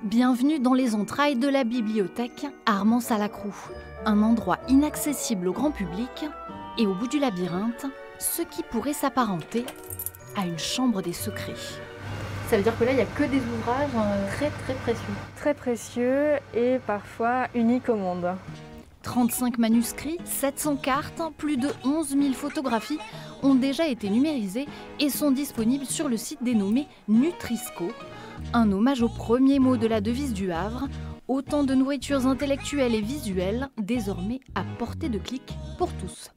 Bienvenue dans les entrailles de la bibliothèque Armand-Salacrou, un endroit inaccessible au grand public et au bout du labyrinthe, ce qui pourrait s'apparenter à une chambre des secrets. Ça veut dire que là, il n'y a que des ouvrages très précieux. Très précieux et parfois uniques au monde. 35 manuscrits, 700 cartes, plus de 11 000 photographies ont déjà été numérisées et sont disponibles sur le site dénommé Nutrisco, un hommage au premier mot de la devise du Havre, autant de nourritures intellectuelles et visuelles désormais à portée de clic pour tous.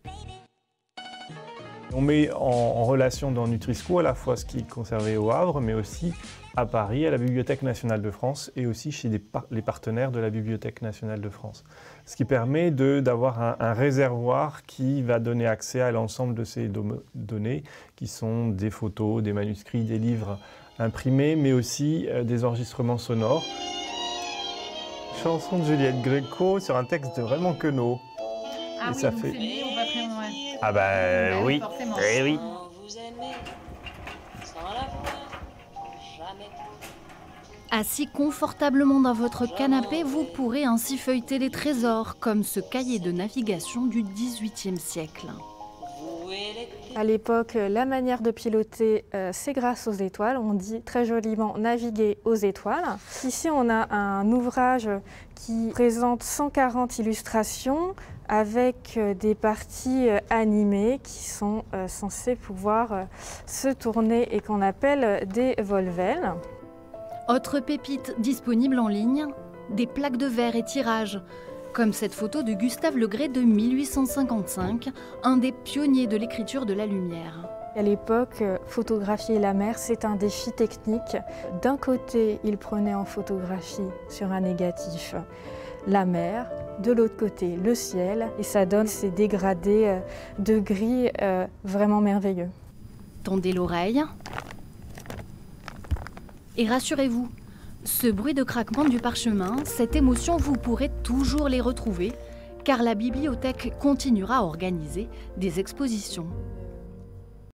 On met en relation dans Nutrisco à la fois ce qui est conservé au Havre, mais aussi à Paris, à la Bibliothèque nationale de France et aussi chez les partenaires de la Bibliothèque nationale de France. Ce qui permet d'avoir un réservoir qui va donner accès à l'ensemble de ces données, qui sont des photos, des manuscrits, des livres imprimés, mais aussi des enregistrements sonores. Chanson de Juliette Gréco sur un texte de Raymond Queneau. Ah et oui, ça fait... lié au patrimoine. Ah bah oui, eh oui. Assis confortablement dans votre canapé, vous pourrez ainsi feuilleter des trésors, comme ce cahier de navigation du XVIIIe siècle. À l'époque, la manière de piloter, c'est grâce aux étoiles. On dit très joliment naviguer aux étoiles. Ici, on a un ouvrage qui présente 140 illustrations avec des parties animées qui sont censées pouvoir se tourner et qu'on appelle des volvels. Autre pépite disponible en ligne, des plaques de verre et tirages, comme cette photo de Gustave Le Gray de 1855, un des pionniers de l'écriture de la lumière. À l'époque, photographier la mer, c'est un défi technique. D'un côté, il prenait en photographie sur un négatif la mer, de l'autre côté le ciel, et ça donne ces dégradés de gris vraiment merveilleux. Tendez l'oreille et rassurez-vous, ce bruit de craquement du parchemin, cette émotion, vous pourrez toujours les retrouver, car la bibliothèque continuera à organiser des expositions.